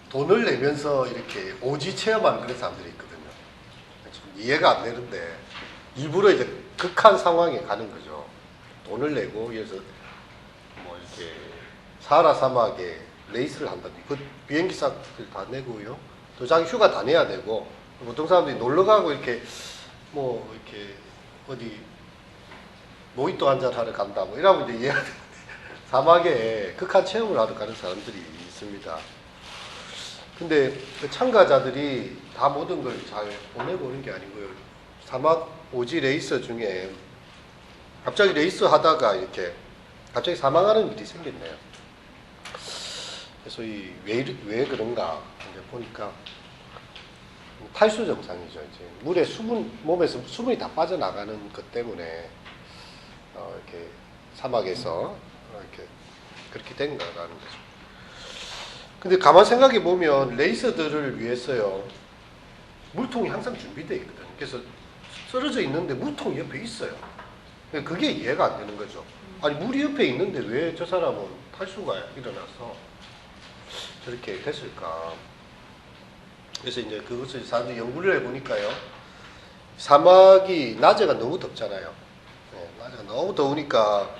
돈을 내면서 이렇게 오지 체험하는 그런 사람들이 있거든요. 좀 이해가 안 되는데 일부러 이제 극한 상황에 가는 거죠. 돈을 내고 그래서 뭐 이렇게 사하라 사막에 레이스를 한다든지 그 비행기 값을 다 내고요. 또 자기 휴가 다 내야 되고 보통 사람들이 놀러 가고 이렇게 뭐 이렇게 어디 모히또 한잔 하러 간다 뭐 이러면 이제 이해가 되는데 사막에 극한 체험을 하러 가는 사람들이 있습니다. 근데 그 참가자들이 다 모든 걸 잘 보내고 오는 게 아니고요. 사막 오지 레이서 중에 갑자기 레이스 하다가 이렇게 갑자기 사망하는 일이 생겼네요. 그래서 왜 그런가 이제 보니까 탈수 증상이죠. 이제 물에 몸에서 수분이 다 빠져나가는 것 때문에 이렇게 사막에서 이렇게 그렇게 된 거라는 거죠. 근데 가만 생각해 보면 레이서들을 위해서요 물통이 항상 준비되어 있거든요. 그래서 쓰러져 있는데 물통이 옆에 있어요. 그게 이해가 안 되는 거죠. 아니 물이 옆에 있는데 왜 저 사람은 탈수가 일어나서 저렇게 됐을까? 그래서 이제 그것을 사람들이 연구를 해보니까요, 사막이 낮에가 너무 덥잖아요. 네, 낮에가 너무 더우니까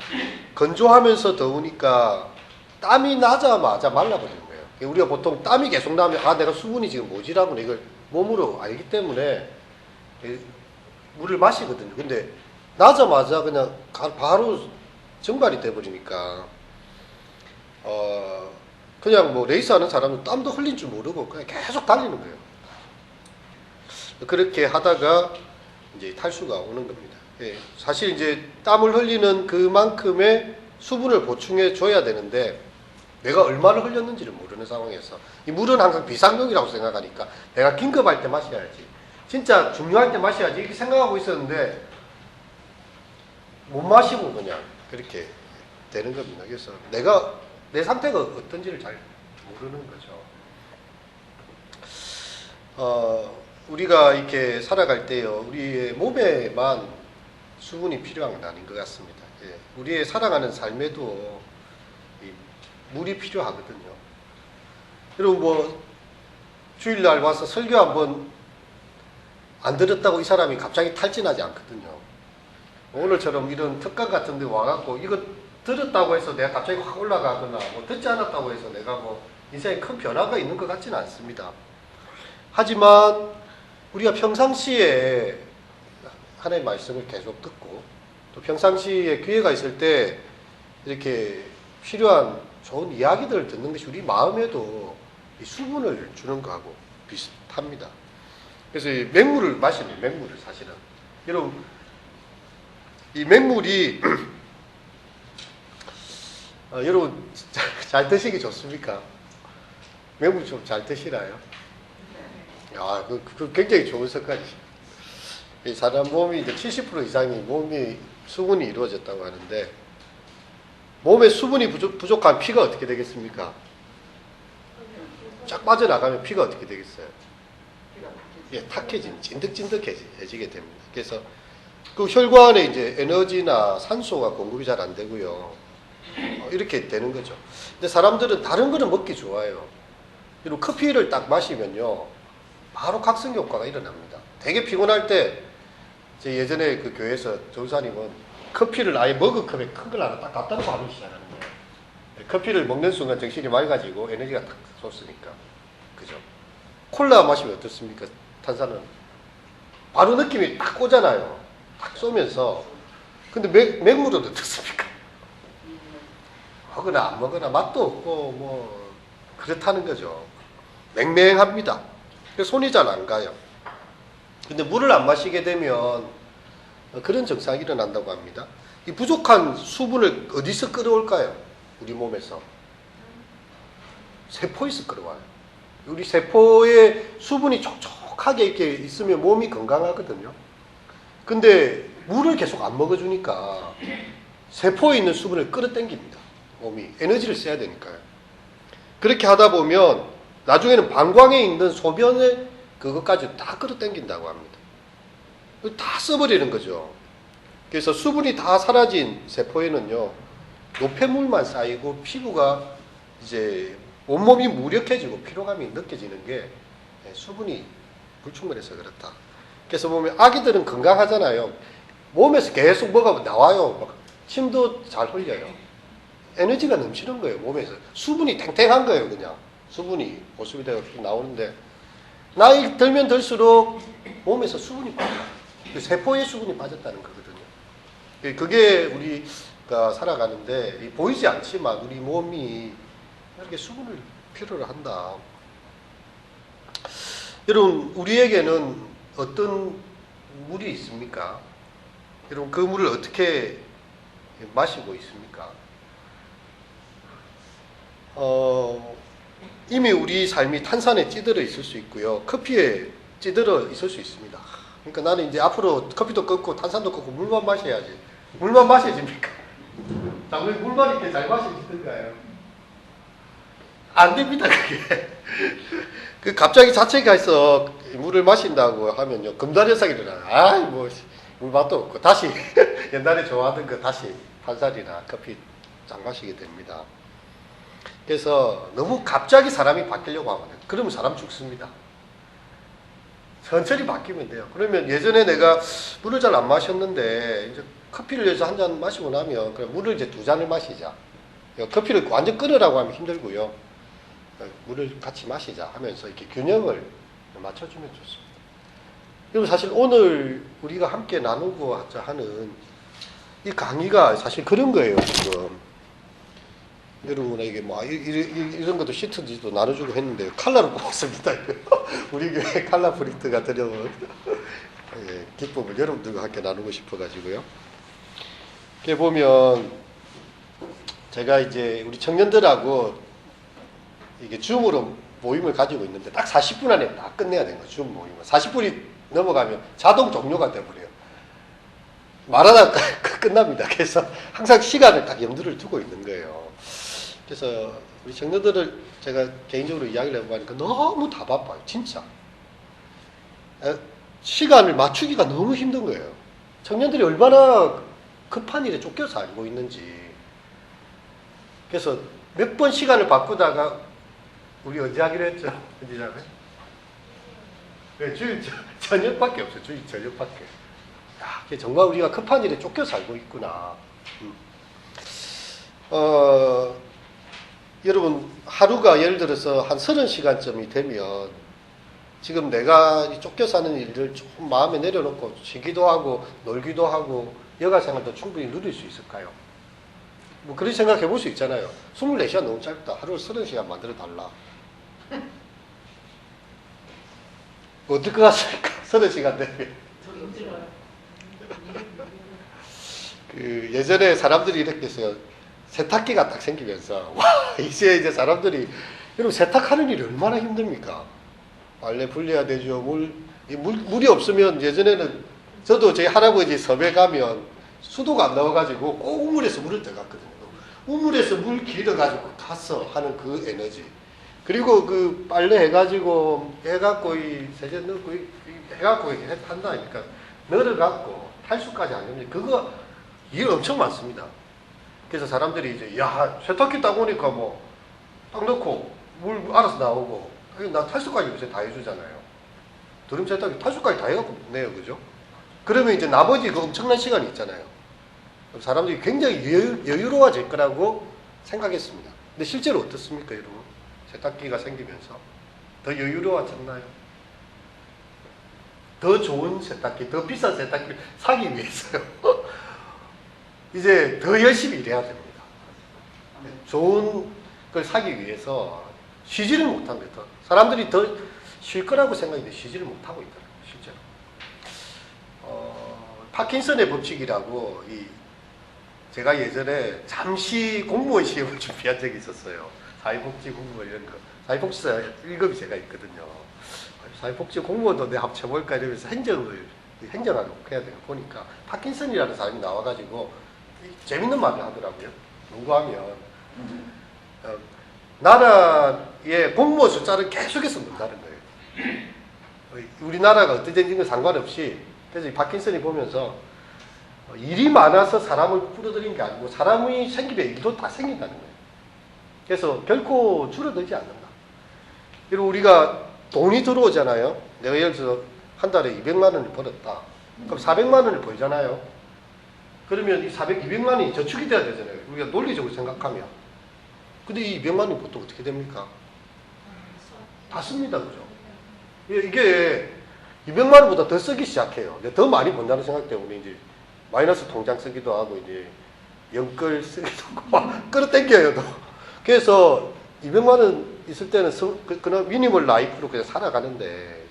건조하면서 더우니까 땀이 나자마자 말라버리는 거예요. 우리가 보통 땀이 계속 나면 아 내가 수분이 지금 모자라구나 이걸 몸으로 알기 때문에 물을 마시거든요. 근데 나자마자 그냥 바로 증발이 돼버리니까 그냥 뭐 레이스하는 사람은 땀도 흘린 줄 모르고 그냥 계속 달리는 거예요. 그렇게 하다가 이제 탈수가 오는 겁니다. 예, 사실 이제 땀을 흘리는 그만큼의 수분을 보충해 줘야 되는데 내가 얼마를 흘렸는지를 모르는 상황에서 이 물은 항상 비상용이라고 생각하니까 내가 긴급할 때 마셔야지, 진짜 중요할 때 마셔야지 이렇게 생각하고 있었는데 못 마시고 그냥 그렇게 되는 겁니다. 그래서 내가 내 상태가 어떤지를 잘 모르는 거죠. 우리가 이렇게 살아갈 때요, 우리의 몸에만 수분이 필요한 건 아닌 것 같습니다. 예, 우리의 살아가는 삶에도 이 물이 필요하거든요. 여러분 뭐 주일날 와서 설교 한번 안 들었다고 이 사람이 갑자기 탈진하지 않거든요. 오늘처럼 이런 특강 같은 데 와갖고 이거 들었다고 해서 내가 갑자기 확 올라가거나 뭐 듣지 않았다고 해서 내가 뭐 인생에 큰 변화가 있는 것 같지는 않습니다. 하지만 우리가 평상시에 하나님의 말씀을 계속 듣고 또 평상시에 기회가 있을 때 이렇게 필요한 좋은 이야기들을 듣는 것이 우리 마음에도 이 수분을 주는 것하고 비슷합니다. 그래서 이 맹물을 마시는 맹물을 사실은 여러분 이 맹물이 여러분 잘 드시기 좋습니까? 맹물 좀 잘 드시나요? 아, 그 굉장히 좋은 습관이죠. 이 사람 몸이 이제 70% 이상이 몸이 수분이 이루어졌다고 하는데 몸에 수분이 부족한 피가 어떻게 되겠습니까? 쫙 빠져나가면 피가 어떻게 되겠어요? 예, 찐득찐득해지게 됩니다. 그래서 그 혈관에 이제 에너지나 산소가 공급이 잘 안 되고요. 이렇게 되는 거죠. 근데 사람들은 다른 거는 먹기 좋아해요. 그리고 커피를 딱 마시면요, 바로 각성 효과가 일어납니다. 되게 피곤할 때, 제 예전에 그 교회에서 전사님은 커피를 아예 머그컵에 큰 걸 하나 딱 갖다 놓고 하루 시작하는 거예요. 커피를 먹는 순간 정신이 맑아지고 에너지가 딱 솟으니까. 그죠? 콜라 마시면 어떻습니까? 탄산은. 바로 느낌이 딱 오잖아요. 딱 쏘면서. 근데 맹물은 어떻습니까? 먹으나 안 먹으나 맛도 없고 뭐 그렇다는 거죠. 맹맹합니다. 손이 잘 안 가요. 근데 물을 안 마시게 되면 그런 증상이 일어난다고 합니다. 이 부족한 수분을 어디서 끌어올까요? 우리 몸에서. 세포에서 끌어와요. 우리 세포에 수분이 촉촉하게 이렇게 있으면 몸이 건강하거든요. 근데 물을 계속 안 먹어주니까 세포에 있는 수분을 끌어당깁니다. 몸이 에너지를 써야 되니까요. 그렇게 하다 보면 나중에는 방광에 있는 소변에 그것까지 다 끌어당긴다고 합니다. 다 써버리는 거죠. 그래서 수분이 다 사라진 세포에는요, 노폐물만 쌓이고 피부가 이제 온몸이 무력해지고 피로감이 느껴지는 게 수분이 불충분해서 그렇다. 그래서 보면 아기들은 건강하잖아요. 몸에서 계속 뭐가 나와요. 막 침도 잘 흘려요. 에너지가 넘치는 거예요. 몸에서 수분이 탱탱한 거예요. 그냥 수분이 보습이 되어 나오는데 나이 들면 들수록 몸에서 수분이 빠져요. 그 세포의 수분이 빠졌다는 거거든요. 그게 우리가 살아가는데 보이지 않지만 우리 몸이 이렇게 수분을 필요로 한다. 여러분, 우리에게는 어떤 물이 있습니까? 여러분, 그 물을 어떻게 마시고 있습니까? 이미 우리 삶이 탄산에 찌들어 있을 수 있고요. 커피에 찌들어 있을 수 있습니다. 그러니까 나는 이제 앞으로 커피도 끊고 탄산도 끊고 물만 마셔야지. 물만 마셔집니까? 자, 우리 물만 이렇게 잘 마셔지던가요? 안 됩니다, 그게. 그 갑자기 자책해서 물을 마신다고 하면요. 금단현상이 일어나요. 아이, 뭐, 물 맛도 없고. 다시 옛날에 좋아하던 거 다시 탄산이나 커피 장 마시게 됩니다. 그래서 너무 갑자기 사람이 바뀌려고 하면 그러면 사람 죽습니다. 천천히 바뀌면 돼요. 그러면 예전에 내가 물을 잘 안 마셨는데 이제 커피를 여기서 한 잔 마시고 나면 그럼 물을 이제 2잔을 마시자. 커피를 완전 끊으라고 하면 힘들고요. 물을 같이 마시자 하면서 이렇게 균형을 맞춰주면 좋습니다. 그리고 사실 오늘 우리가 함께 나누고자 하는 이 강의가 사실 그런 거예요, 지금. 여러분에게 뭐 이런 것도 시트지도 나눠주고 했는데 칼라를 뽑았습니다. 우리 교회 칼라 프린트가 들여온 기쁨을 여러분들과 함께 나누고 싶어가지고요. 이렇게 보면 제가 이제 우리 청년들하고 이게 줌으로 모임을 가지고 있는데 딱 40분 안에 딱 끝내야 되는 거예요. 줌 모임은 40분이 넘어가면 자동 종료가 돼버려요. 말하다 끝납니다. 그래서 항상 시간을 딱 염두를 두고 있는 거예요. 그래서 우리 청년들을 제가 개인적으로 이야기를 해보니까 너무 다 바빠요. 진짜. 시간을 맞추기가 너무 힘든 거예요. 청년들이 얼마나 급한 일에 쫓겨 살고 있는지. 그래서 몇 번 시간을 바꾸다가 우리 언제 하기로 했죠? 언제냐면? 네, 주일 저녁밖에 없어요. 주일 저녁밖에. 야, 정말 우리가 급한 일에 쫓겨 살고 있구나. 여러분, 하루가 예를 들어서 한 30시간쯤이 되면 지금 내가 쫓겨 사는 일들 조금 마음에 내려놓고 쉬기도 하고 놀기도 하고 여가 생활도 충분히 누릴 수 있을까요? 뭐 그런 생각 해볼 수 있잖아요. 24시간 너무 짧다. 하루를 30시간 만들어 달라. 어떨 것 같습니까? 30시간 되면. 그 예전에 사람들이 이렇게 했어요. 세탁기가 딱 생기면서 와 이제 사람들이 여러분 세탁하는 일이 얼마나 힘듭니까? 빨래 불려야 되죠. 물이 없으면 예전에는 저도 저희 할아버지 섬에 가면 수도가 안 나와가지고 꼭 우물에서 물을 떠갔거든요. 우물에서 물 길어가지고 가서 하는 그 에너지. 그리고 그 빨래 해가지고 이 세제 넣고 해갖고 한다 하니까 널어갖고 탈수까지 하는데 그거 일 엄청 많습니다. 그래서 사람들이 이제 야 세탁기 딱 오니까 뭐 딱 넣고 물 알아서 나오고 나 탈수까지 요새 다 해주잖아요. 드럼 세탁기 탈수까지 다 해갖고 내요, 그죠? 그러면 이제 나머지 그 엄청난 시간이 있잖아요. 사람들이 굉장히 여유로워질 거라고 생각했습니다. 근데 실제로 어떻습니까, 여러분? 세탁기가 생기면서 더 여유로워졌나요? 더 좋은 세탁기, 더 비싼 세탁기를 사기 위해서요. 이제 더 열심히 일해야 됩니다. 좋은 걸 사기 위해서 쉬지를 못합니다. 사람들이 더 쉴 거라고 생각했는데 쉬지를 못하고 있더라고요, 실제로. 파킨슨의 법칙이라고 제가 예전에 잠시 공무원 시험을 준비한 적이 있었어요. 사회복지 공무원 이런 거. 사회복지사 1급이 제가 있거든요. 사회복지 공무원도 내가 합쳐볼까 이러면서 행정학을 해야 되고 보니까 파킨슨이라는 사람이 나와가지고 재밌는 말을 하더라고요. 농구하면 나라의 공무원 숫자를 계속해서 는다는 거예요. 우리나라가 어떻게 되는 상관없이 그래서 이 파킨슨이 보면서 일이 많아서 사람을 끌어들인 게 아니고 사람이 생기면 일도 다 생긴다는 거예요. 그래서 결코 줄어들지 않는다. 그리고 우리가 돈이 들어오잖아요. 내가 예를 들어서 한 달에 200만 원을 벌었다. 그럼 400만 원을 벌잖아요. 그러면 이 200만 원이 저축이 돼야 되잖아요. 우리가 논리적으로 생각하면. 근데 이 200만 원이 보통 어떻게 됩니까? 다 씁니다. 그죠? 이게 200만 원보다 더 쓰기 시작해요. 더 많이 번다는 생각 때문에 이제 마이너스 통장 쓰기도 하고 이제 연끌 쓰기도 하고 막 끌어당겨요. 또. 그래서 200만 원 있을 때는 그냥 미니멀 라이프로 그냥 살아가는데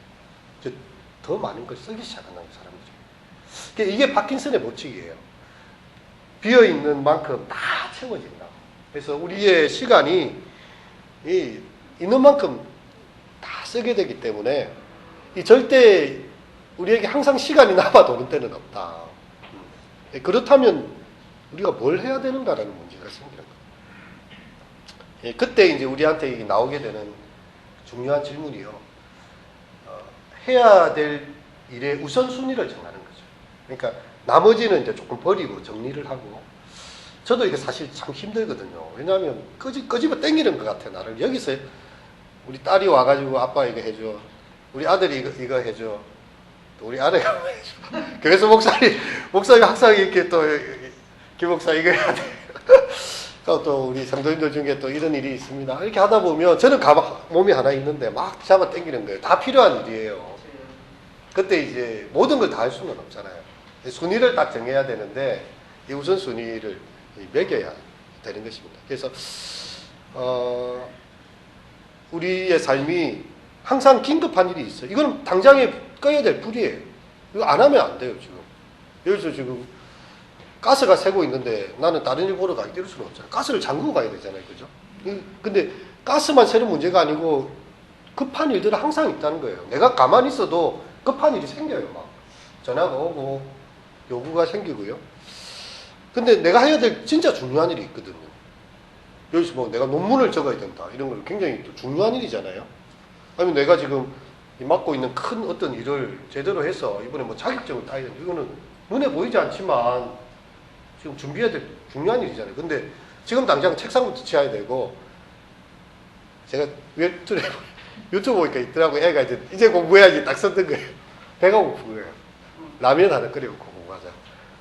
더 많은 걸 쓰기 시작한다는 사람들이. 이게 파킨슨의 법칙이에요. 비어있는 만큼 다 채워진다. 그래서 우리의 시간이 있는 만큼 다 쓰게 되기 때문에 절대 우리에게 항상 시간이 남아 도는 때는 없다. 그렇다면 우리가 뭘 해야 되는가라는 문제가 생기는 거예요. 그때 이제 우리한테 나오게 되는 중요한 질문이요. 해야 될 일의 우선순위를 정하는 거죠. 그러니까 나머지는 이제 조금 버리고 정리를 하고. 저도 이게 사실 참 힘들거든요. 왜냐하면 끄집어 땡기는 것 같아요. 나를 여기서 우리 딸이 와가지고 아빠 이거 해줘. 우리 아들이 이거 해줘. 또 우리 아내가 해줘. 그래서 목사님 항상 이렇게 또 김 목사 이거 해야 돼. 또 우리 성도님들 중에 또 이런 일이 있습니다. 이렇게 하다 보면 저는 몸이 하나 있는데 막 잡아 당기는 거예요. 다 필요한 일이에요. 그때 이제 모든 걸 다 할 수는 없잖아요. 순위를 딱 정해야 되는데 이 우선순위를 매겨야 되는 것입니다. 그래서 우리의 삶이 항상 긴급한 일이 있어요. 이거는 당장에 꺼야 될 불이에요. 이거 안 하면 안 돼요. 지금 여기서 지금 가스가 새고 있는데 나는 다른 일 보러 가기 이럴 수는 없잖아요. 가스를 잠그고 가야 되잖아요. 그죠? 근데 가스만 새는 문제가 아니고 급한 일들은 항상 있다는 거예요. 내가 가만히 있어도 급한 일이 생겨요. 막 전화가 오고 요구가 생기고요. 근데 내가 해야 될 진짜 중요한 일이 있거든요. 여기서 뭐 내가 논문을 적어야 된다. 이런 걸 굉장히 또 중요한 일이잖아요. 아니면 내가 지금 맡고 있는 큰 어떤 일을 제대로 해서 이번에 뭐 자격증을 따야 된다. 이거는 눈에 보이지 않지만 지금 준비해야 될 중요한 일이잖아요. 근데 지금 당장 책상부터 치워야 되고 제가 유튜브 보니까 있더라고요. 애가 이제 공부해야지 딱 썼던 거예요. 배가 고픈 거예요. 라면 하나 끓여놓고 공부하자.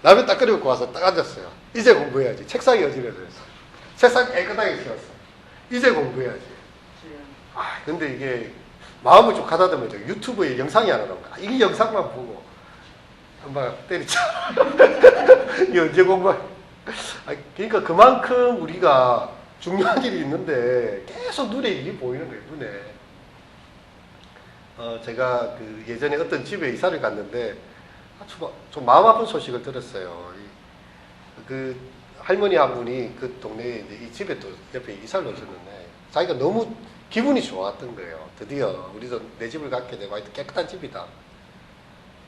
라면 딱 끓여놓고 와서 딱 앉았어요. 이제 공부해야지. 책상이 어지러져서. 책상 깨끗하게 치웠어. 이제 공부해야지. 근데 이게 마음을 좀 가다듬어야 돼요. 유튜브에 영상이 하나 나옵니다. 이 영상만 보고 막 때리자. 이 언제 공부해? 그러니까 그만큼 우리가 중요한 일이 있는데 계속 눈에 일이 보이는 거예요. 눈에. 제가 그 예전에 어떤 집에 이사를 갔는데 좀 마음 아픈 소식을 들었어요. 그 할머니 한 분이 그 동네에 이제 이 집에 또 옆에 이사를 오셨는데 자기가 너무 기분이 좋았던 거예요. 드디어 우리도 내 집을 갖게 되고 깨끗한 집이다.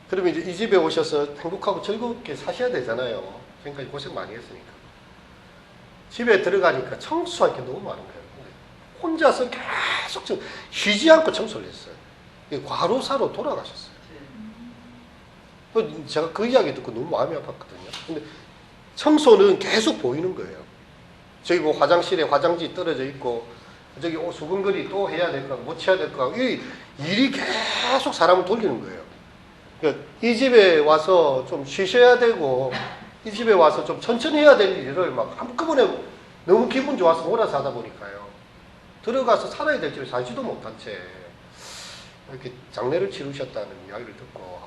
그러면 이제 이 집에 오셔서 행복하고 즐겁게 사셔야 되잖아요. 지금까지 고생 많이 했으니까. 집에 들어가니까 청소할 게 너무 많은 거예요. 혼자서 계속 쉬지 않고 청소를 했어요. 과로사로 돌아가셨어요. 제가 그 이야기 듣고 너무 마음이 아팠거든요. 근데 청소는 계속 보이는 거예요. 저기 뭐 화장실에 화장지 떨어져 있고, 저기 수건거리 또 해야 될 거, 못 쳐야 될 거, 이 일이 계속 사람을 돌리는 거예요. 그러니까 이 집에 와서 좀 쉬셔야 되고, 이 집에 와서 좀 천천히 해야 될 일을 막 한꺼번에 너무 기분 좋아서 몰아서 하다 보니까요. 들어가서 살아야 될 집에 살지도 못한 채 이렇게 장례를 치르셨다는 이야기를 듣고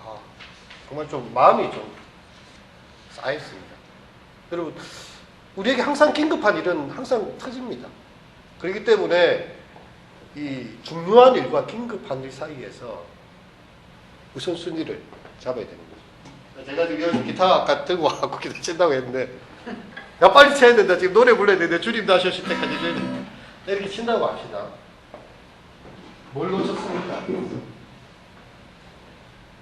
정말 좀 마음이 좀 쌓였습니다. 여러분, 우리에게 항상 긴급한 일은 항상 터집니다. 그렇기 때문에 이 중요한 일과 긴급한 일 사이에서 우선순위를 잡아야 되는 거죠. 제가 지금 여기서 기타 아까 들고 와서 기타 친다고 했는데 야 빨리 쳐야 된다. 지금 노래 불러야 되는데 주님 나셔실 때까지 이렇게 친다고 합시다. 뭘 놓쳤습니까?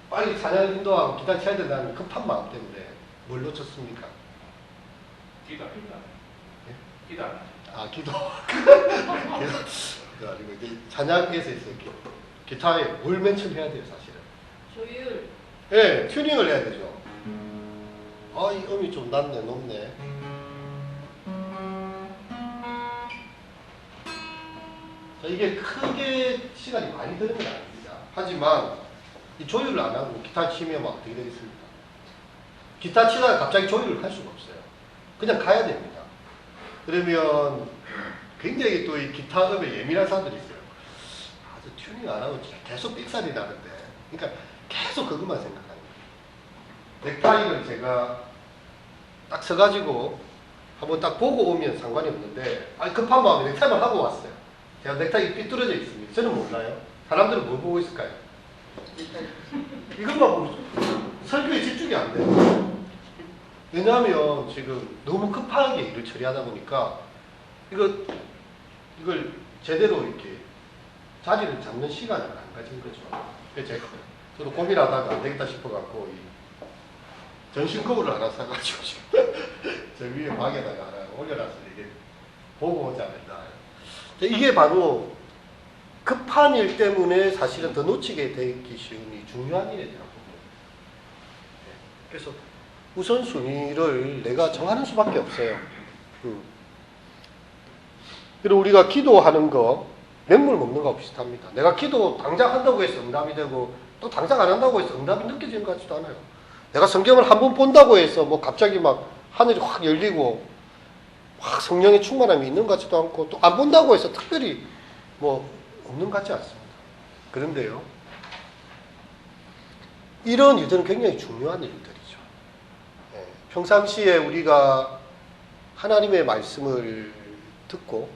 빨리 찬양 인도하고 기타 쳐야 된다는 급한 마음 때문에 뭘 놓쳤습니까? 기도. 예? 기도. 기도. 기도 아니고 이게 찬양에서 있어요. 기타에 뭘 맨 처음 해야 돼요, 사실은. 조율. 예, 튜닝을 해야 되죠. 이 음이 좀 낮네, 높네. 이게 크게 시간이 많이 드는 건 아닙니다. 하지만 이 조율을 안 하고 기타 치면 막 어떻게 되겠습니까? 기타 치다가 갑자기 조율을 할 수가 없어요. 그냥 가야 됩니다. 그러면 굉장히 또 이 기타 음에 예민한 사람들이 있어요. 아주 튜닝 안 하고 계속 삑살이 나는데, 그러니까 계속 그것만 생각하는 거예요. 넥타이를 제가 딱 서가지고 한번 딱 보고 오면 상관이 없는데, 급한 마음에 넥타이만 하고 왔어요. 제가 넥타이 삐뚤어져 있습니다. 저는 몰라요. 사람들은 뭘 보고 있을까요? 이것만 보고 설교에 집중이 안 돼요. 왜냐하면 지금 너무 급하게 일을 처리하다 보니까 이걸 제대로 이렇게 자리를 잡는 시간을 안 가진 거죠. 그래서 저도 고민하다가 안 되겠다 싶어갖고 전신 거울을 하나 사가지고 저 위에 방에다가 하나 올려놔서 이게 보고 오자 된다. 이게 바로 급한 일 때문에 사실은 더 놓치게 되기 쉬운 이 중요한 일에 대한 부분입니다. 그래서 우선순위를 내가 정하는 수밖에 없어요. 그리고 우리가 기도하는 거 맹물 먹는 거하고 비슷합니다. 내가 기도 당장 한다고 해서 응답이 되고 또 당장 안 한다고 해서 응답이 느껴지는 것 같지도 않아요. 내가 성경을 한 번 본다고 해서 뭐 갑자기 막 하늘이 확 열리고 확 성령의 충만함이 있는 것 같지도 않고 또 안 본다고 해서 특별히 뭐 없는 것 같지 않습니다. 그런데요, 이런 일들은 굉장히 중요한 일들이죠. 평상시에 우리가 하나님의 말씀을 듣고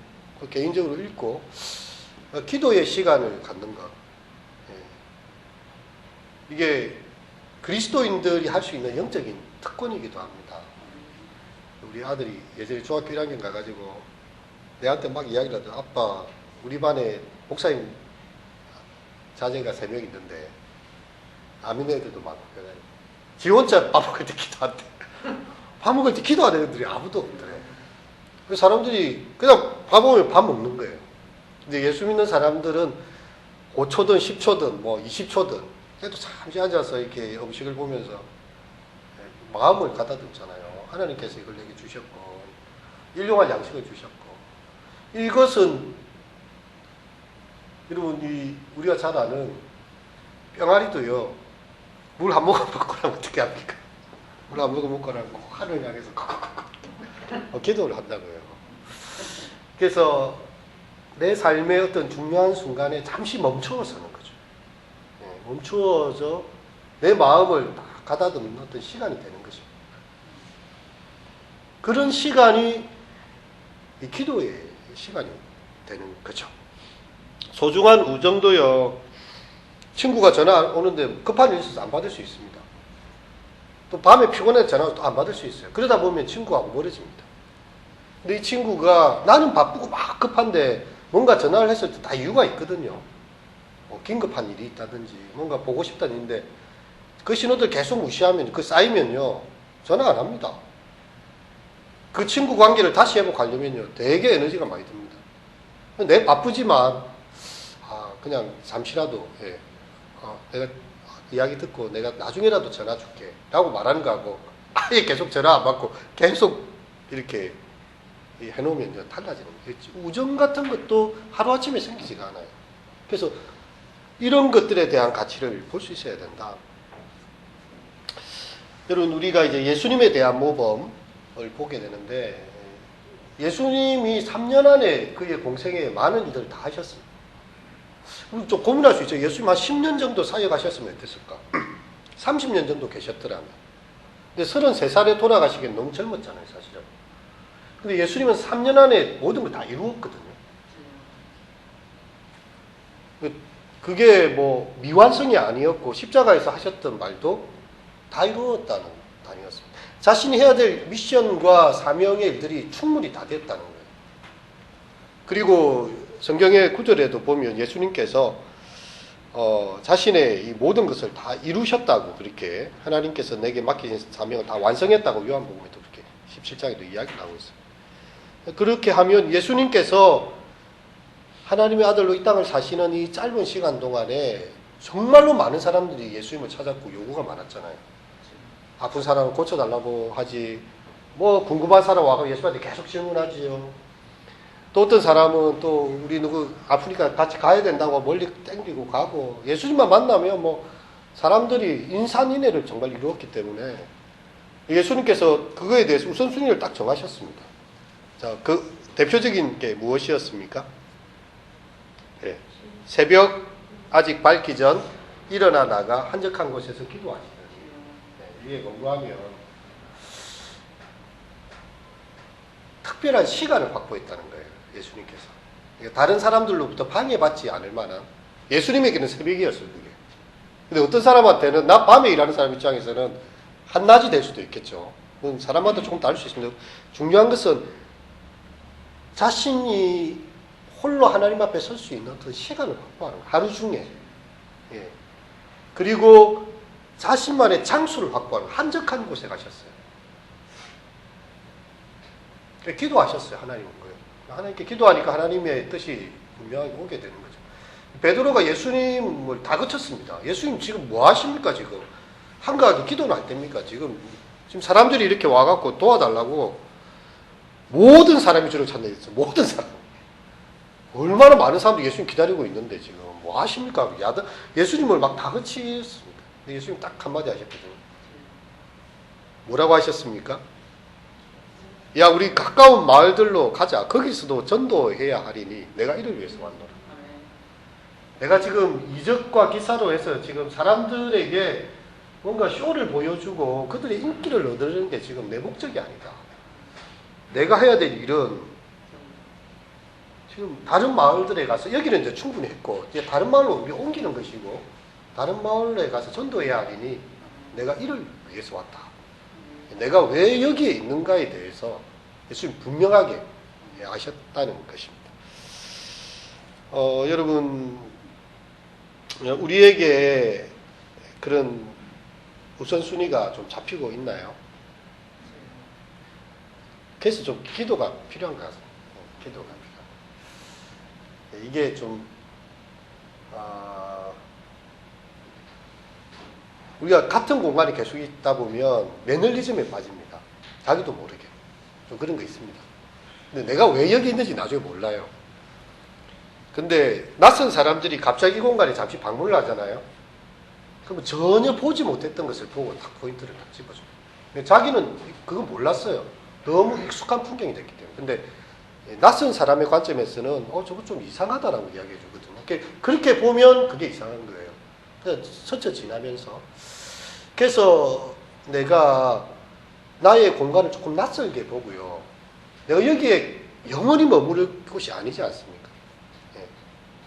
개인적으로 읽고 기도의 시간을 갖는 것, 이게 그리스도인들이 할 수 있는 영적인 특권이기도 합니다. 우리 아들이 예전에 중학교 1학년 가가지고 내한테 막 이야기를 하더라고요. 아빠, 우리 반에 목사님 자제가 3명 있는데 아민 애들도 많고 지 혼자 밥 먹을 때 기도한대. 밥 먹을 때 기도하는 애들이 아무도 없더래. 그래서 사람들이 그냥 밥 먹으면 밥 먹는 거예요. 근데 예수 믿는 사람들은 5초든 10초든 뭐 20초든 그래도 잠시 앉아서 이렇게 음식을 보면서 마음을 가다듬잖아요. 하나님께서 이걸 내게 주셨고 일용할 양식을 주셨고, 이것은 여러분 우리가 잘 아는 병아리도요, 물 한 모금 먹고 나면 어떻게 합니까? 물 한 모금 먹고 나면 하늘 향해서 기도를 한다고요. 그래서 내 삶의 어떤 중요한 순간에 잠시 멈추어서는 거죠. 멈추어서 내 마음을 가다듬는 어떤 시간이 되는 것입니다. 그런 시간이 이 기도의 시간이 되는 거죠. 소중한 우정도요, 친구가 전화 오는데 급한 일 있어서 안 받을 수 있습니다. 또 밤에 피곤해서 전화 또 안 받을 수 있어요. 그러다 보면 친구하고 멀어집니다. 근데 이 친구가 나는 바쁘고 막 급한데 뭔가 전화를 했을 때 다 이유가 있거든요. 뭐 긴급한 일이 있다든지 뭔가 보고 싶다는 일인데 그 신호들 계속 무시하면 그 쌓이면요 전화 안 합니다. 그 친구 관계를 다시 회복하려면요 되게 에너지가 많이 듭니다. 내 바쁘지만 그냥 잠시라도 내가 이야기 듣고 내가 나중에라도 전화 줄게 라고 말하는 거하고 아예 계속 전화 안 받고 계속 이렇게 해놓으면 달라지는 거예요. 우정 같은 것도 하루아침에 생기지가 않아요. 그래서 이런 것들에 대한 가치를 볼 수 있어야 된다. 여러분, 우리가 이제 예수님에 대한 모범을 보게 되는데, 예수님이 3년 안에 그의 공생에 많은 일들을 다 하셨습니다. 좀 고민할 수 있죠. 예수님 한 10년 정도 사역하셨으면 어땠을까? 30년 정도 계셨더라면. 근데 33살에 돌아가시기엔 너무 젊었잖아요, 사실은. 근데 예수님은 3년 안에 모든 걸 다 이루었거든요. 그게 뭐 미완성이 아니었고 십자가에서 하셨던 말도 다 이루었다는 단위였습니다. 자신이 해야 될 미션과 사명의 일들이 충분히 다 됐다는 거예요. 그리고 성경의 구절에도 보면 예수님께서 자신의 이 모든 것을 다 이루셨다고, 그렇게 하나님께서 내게 맡기신 사명을 다 완성했다고 요한복음에도 그렇게 17장에도 이야기를 하고 있어요. 그렇게 하면 예수님께서 하나님의 아들로 이 땅을 사시는 이 짧은 시간 동안에 정말로 많은 사람들이 예수님을 찾았고 요구가 많았잖아요. 아픈 사람을 고쳐달라고 하지, 뭐 궁금한 사람 와서 예수님한테 계속 질문하지요. 또 어떤 사람은 또 우리 누구 아프리카 같이 가야 된다고 멀리 땡기고 가고 예수님만 만나면 뭐 사람들이 인산인해를 정말 이루었기 때문에 예수님께서 그거에 대해서 우선순위를 딱 정하셨습니다. 자, 그 대표적인 게 무엇이었습니까? 네. 새벽 아직 밝기 전 일어나 나가 한적한 곳에서 기도하시는. 네, 위에 공부하면 특별한 시간을 확보했다는 거예요. 예수님께서. 그러니까 다른 사람들로부터 방해받지 않을 만한 예수님에게는 새벽이었어요. 그게. 근데 어떤 사람한테는 나 밤에 일하는 사람 입장에서는 한낮이 될 수도 있겠죠. 그건 사람마다 조금 다를 수 있습니다. 중요한 것은 자신이 홀로 하나님 앞에 설 수 있는 그 시간을 확보하는 거예요. 하루 중에. 예. 그리고 자신만의 장소를 확보하는 거예요. 한적한 곳에 가셨어요. 기도하셨어요. 하나님은 거예요. 하나님께 기도하니까 하나님의 뜻이 분명하게 오게 되는 거죠. 베드로가 예수님을 다 거쳤습니다. 예수님 지금 뭐 하십니까 지금? 한가하게 기도는 할 때입니까? 지금 사람들이 이렇게 와갖고 도와달라고 모든 사람이 주를 찾는다. 모든 사람. 얼마나 많은 사람들이 예수님 기다리고 있는데 지금 뭐 하십니까? 예수님을 막 다 거치셨습니다. 근데 예수님 딱 한마디 하셨거든요. 뭐라고 하셨습니까? 야, 우리 가까운 마을들로 가자. 거기서도 전도해야 하리니 내가 이를 위해서 왔노라. 내가 지금 이적과 기사로 해서 지금 사람들에게 뭔가 쇼를 보여주고 그들의 인기를 얻으려는 게 지금 내 목적이 아니다. 내가 해야 될 일은 지금 다른 마을들에 가서 여기는 이제 충분히 했고 이제 다른 마을로 옮기는 것이고 다른 마을에 가서 전도해야 하리니 내가 이를 위해서 왔다. 내가 왜 여기에 있는가에 대해서 예수님 분명하게 아셨다는 것입니다. 여러분 우리에게 그런 우선순위가 좀 잡히고 있나요? 그래서 좀 기도가 필요한 것 같습니다. 기도가 필요합니다. 이게 좀 우리가 같은 공간에 계속 있다 보면 매너리즘에 빠집니다. 자기도 모르게 좀 그런 거 있습니다. 근데 내가 왜 여기 있는지 나중에 몰라요. 근데 낯선 사람들이 갑자기 이 공간에 잠시 방문을 하잖아요. 그러면 전혀 보지 못했던 것을 보고 딱 포인트를 딱 집어줘요. 근데 자기는 그거 몰랐어요. 너무 익숙한 풍경이 됐기 때문에. 근데 낯선 사람의 관점에서는 저거 좀 이상하다라고 이야기해 주거든요. 그렇게 보면 그게 이상한 거예요. 그냥 스쳐 지나면서. 그래서 내가 나의 공간을 조금 낯설게 보고요. 내가 여기에 영원히 머무를 곳이 아니지 않습니까?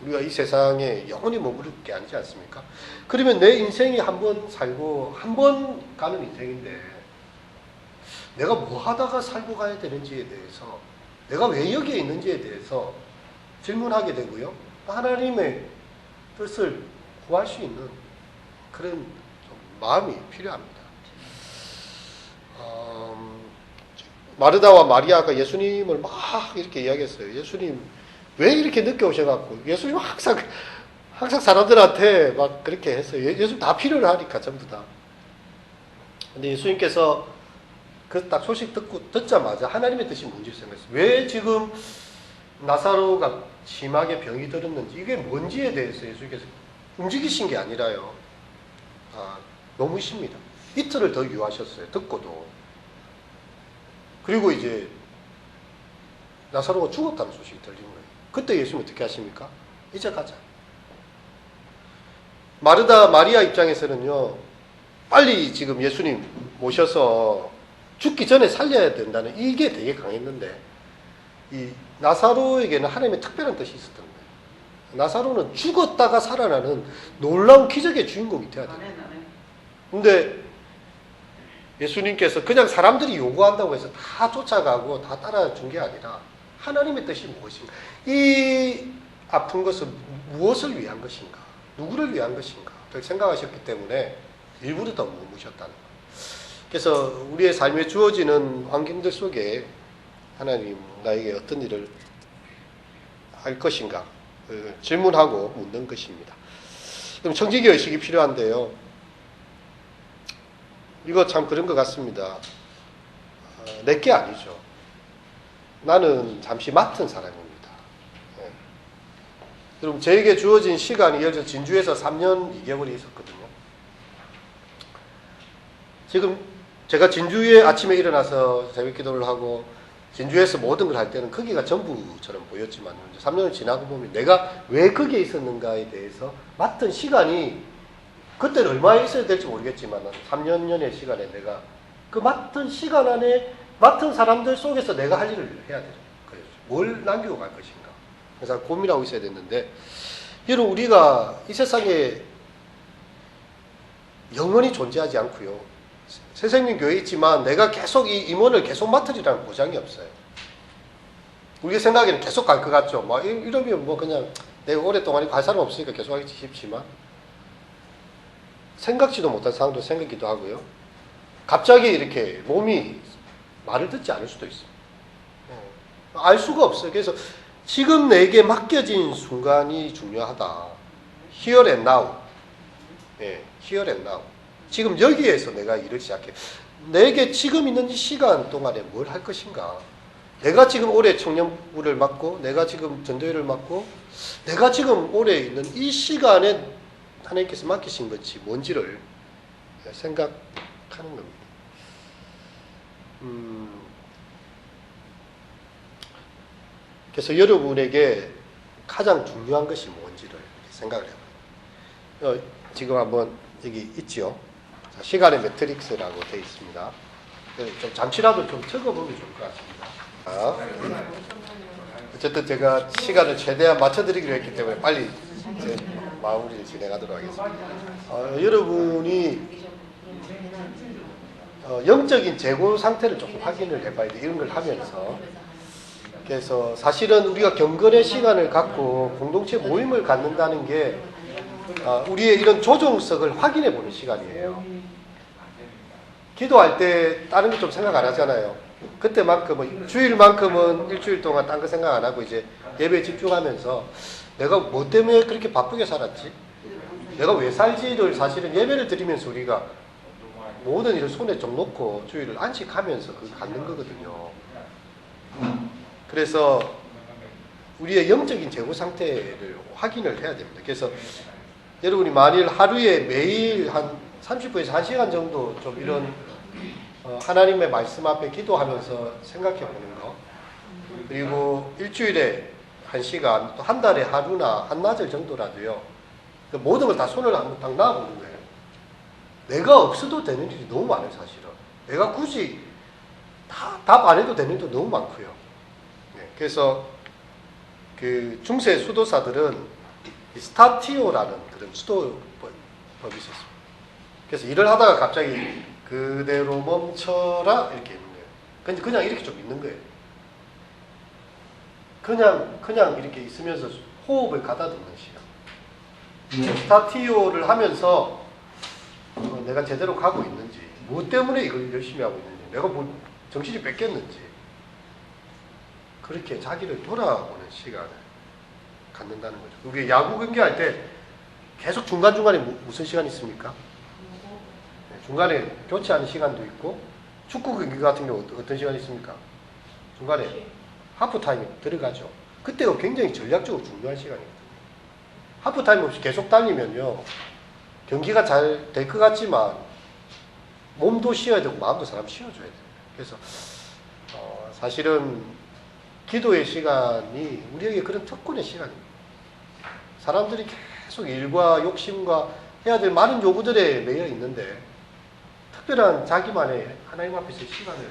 우리가 이 세상에 영원히 머무를 게 아니지 않습니까? 그러면 내 인생이 한 번 살고 한 번 가는 인생인데 내가 뭐 하다가 살고 가야 되는지에 대해서 내가 왜 여기에 있는지에 대해서 질문하게 되고요. 하나님의 뜻을 구할 수 있는 그런 좀 마음이 필요합니다. 마르다와 마리아가 예수님을 막 이렇게 이야기했어요. 예수님 왜 이렇게 늦게 오셔갖고 예수님 항상 사람들한테 막 그렇게 했어요. 예수님 다 필요로 하니까 전부 다. 근데 예수님께서 그 딱 소식 듣자마자 하나님의 뜻이 뭔지 생각했어요. 왜 지금 나사로가 심하게 병이 들었는지 이게 뭔지에 대해서 예수님께서 움직이신 게 아니라요. 너무십니다. 이틀을 더 유하셨어요. 듣고도. 그리고 이제 나사로가 죽었다는 소식이 들린 거예요. 그때 예수님 어떻게 하십니까? 이제 가자. 마리아 입장에서는요, 빨리 지금 예수님 모셔서 죽기 전에 살려야 된다는 이게 되게 강했는데, 이 나사로에게는 하나님의 특별한 뜻이 있었던 거예요. 나사로는 죽었다가 살아나는 놀라운 기적의 주인공이 돼야 돼요. 근데 예수님께서 그냥 사람들이 요구한다고 해서 다 쫓아가고 다 따라준 게 아니라 하나님의 뜻이 무엇인가? 이 아픈 것은 무엇을 위한 것인가? 누구를 위한 것인가? 를 생각하셨기 때문에 일부러 더 머무셨다는 거예요. 그래서 우리의 삶에 주어지는 환경들 속에 하나님 나에게 어떤 일을 할 것인가? 질문하고 묻는 것입니다. 그럼 청지기 의식이 필요한데요. 이거 참 그런 것 같습니다. 내게 아니죠. 나는 잠시 맡은 사람입니다. 여러분 저에게 주어진 시간이 예를 들어 진주에서 3년 2개월이 있었거든요. 지금 제가 진주에 아침에 일어나서 새벽 기도를 하고 진주에서 모든 걸 할 때는 거기가 전부처럼 보였지만 3년을 지나고 보면 내가 왜 거기에 있었는가에 대해서 맡은 시간이 그때는 얼마에 있어야 될지 모르겠지만 3년의 시간에 내가 그 맡은 시간 안에 맡은 사람들 속에서 내가 할 일을 해야 되는 거예요. 뭘 남기고 갈 것인가. 그래서 고민하고 있어야 됐는데 여러분 우리가 이 세상에 영원히 존재하지 않고요. 새생명 교회에 있지만 내가 계속 이 임원을 계속 맡으리라는 보장이 없어요. 우리가 생각에는 계속 갈 것 같죠. 막 이러면 뭐 그냥 내가 오랫동안 갈 사람 없으니까 계속 하기 쉽지만 생각지도 못한 상황도 생기기도 하고요. 갑자기 이렇게 몸이 말을 듣지 않을 수도 있어요. 알 수가 없어요. 그래서 지금 내게 맡겨진 순간이 중요하다. Here and now. 예, here and now. 지금 여기에서 내가 일을 시작해. 내게 지금 있는 이 시간 동안에 뭘 할 것인가. 내가 지금 올해 청년부를 맡고, 내가 지금 전도회를 맡고, 내가 지금 올해 있는 이 시간에 하나님께서 맡기신 것이 뭔지를 생각하는 겁니다. 그래서 여러분에게 가장 중요한 것이 뭔지를 생각을 해봐요. 지금 한번 여기 있지요. 시간의 매트릭스라고 되어 있습니다. 좀 잠시라도 좀 적어보면 좋을 것 같습니다. 어쨌든 제가 시간을 최대한 맞춰드리기로 했기 때문에 빨리 이제 마무리를 진행하도록 하겠습니다. 여러분이 영적인 재고 상태를 조금 확인을 해봐야 돼. 이런 걸 하면서. 그래서 사실은 우리가 경건의 시간을 갖고 공동체 모임을 갖는다는 게 우리의 이런 조정석을 확인해 보는 시간이에요. 기도할 때 다른 거 좀 생각 안 하잖아요. 그때만큼은 주일만큼은 일주일 동안 딴 거 생각 안 하고 이제 예배에 집중하면서 내가 뭐 때문에 그렇게 바쁘게 살았지? 내가 왜 살지를 사실은 예배를 드리면서 우리가 모든 일을 손에 좀 놓고 주일을 안식하면서 그걸 갖는 거거든요. 그래서 우리의 영적인 재고 상태를 확인을 해야 됩니다. 그래서 여러분이 만일 하루에 매일 한 30분에서 1시간 정도 좀 이런 하나님의 말씀 앞에 기도하면서 생각해 보는 거, 그리고 일주일에 1시간, 또 한 달에 하루나 한나절 정도라도요, 모든 걸 다 손을 한번 딱 놔보는 거예요. 내가 없어도 되는 일이 너무 많아요, 사실은. 내가 굳이 답 안 해도 되는 일도 너무 많고요. 네, 그래서 그 중세 수도사들은 스타티오라는 그런 수도법이 있었습니다. 그래서 일을 하다가 갑자기 그대로 멈춰라 이렇게 있는 거예요. 근데 그냥 이렇게 좀 있는 거예요. 그냥 이렇게 있으면서 호흡을 가다듬는 시간. 스타티오를 하면서 내가 제대로 가고 있는지, 뭐 때문에 이걸 열심히 하고 있는지, 내가 뭐 정신이 뺏겼는지, 그렇게 자기를 돌아보는 시간을 갖는다는 거죠. 우리 야구 경기할 때 계속 중간중간에 무슨 시간이 있습니까? 중간에 교체하는 시간도 있고, 축구 경기 같은 경우 어떤 시간이 있습니까? 중간에 하프타임이 들어가죠. 그때가 굉장히 전략적으로 중요한 시간이거든요. 하프타임 없이 계속 달리면요, 경기가 잘 될 것 같지만 몸도 쉬어야 되고 마음도 사람 쉬어줘야 돼요. 그래서 사실은 기도의 시간이 우리에게 그런 특권의 시간입니다. 사람들이 계속 일과 욕심과 해야 될 많은 요구들에 매여 있는데 특별한 자기만의 하나님 앞에서 시간을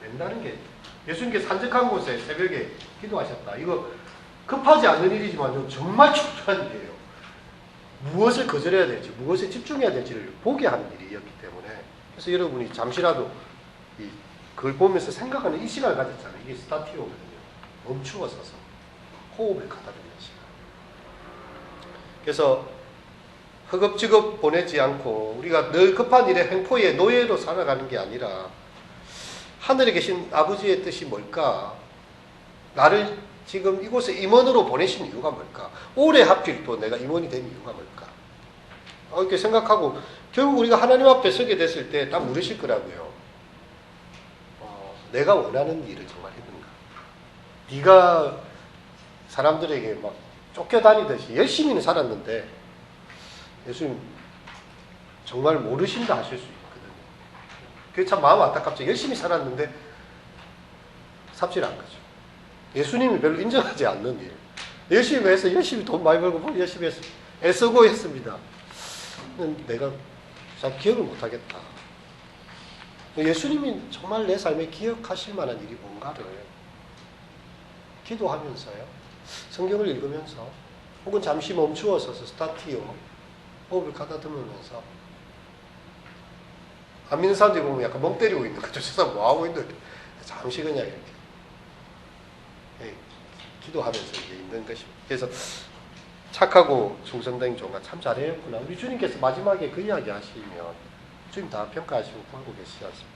낸다는 게, 예수님께서 한적한 곳에 새벽에 기도하셨다. 이거 급하지 않은 일이지만 정말 중요한 일이에요. 무엇을 거절해야 될지, 무엇에 집중해야 될지를 보게 하는 일이었기 때문에, 그래서 여러분이 잠시라도 그걸 보면서 생각하는 이 시간을 가졌잖아요. 이게 스타티오거든요. 멈추어 서서 호흡을 가다듬는 시간. 그래서 허겁지겁 보내지 않고 우리가 늘 급한 일의 횡포의 노예로 살아가는 게 아니라 하늘에 계신 아버지의 뜻이 뭘까? 나를 지금 이곳에 임원으로 보내신 이유가 뭘까? 올해 하필 또 내가 임원이 된 이유가 뭘까? 이렇게 생각하고 결국 우리가 하나님 앞에 서게 됐을 때 딱 물으실 거라고요. 내가 원하는 일을 정말 했는가? 네가 사람들에게 막 쫓겨다니듯이 열심히는 살았는데 예수님 정말 모르신다 하실 수 있거든요. 그게 참 마음 안타깝죠. 열심히 살았는데 삽질한 거죠. 예수님이 별로 인정하지 않는 일. 열심히 해서 열심히 돈 많이 벌고 열심히 해서 애쓰고 했습니다. 내가 잘 기억을 못하겠다. 예수님이 정말 내 삶에 기억하실 만한 일이 뭔가를 기도하면서요, 성경을 읽으면서, 혹은 잠시 멈추어 서서 스타티오 호흡을 가다듬으면서, 안 믿는 사람들이 보면 약간 멍 때리고 있는 거죠. 저 사람 뭐 하고 있는 거죠. 잠시 그냥 이렇게 기도하면서 이게 있는 것입니다. 그래서 착하고 충성된 종아 참 잘했구나. 우리 주님께서 마지막에 그 이야기 하시면 주님 다 평가하시고 보고 계시지 않습니까?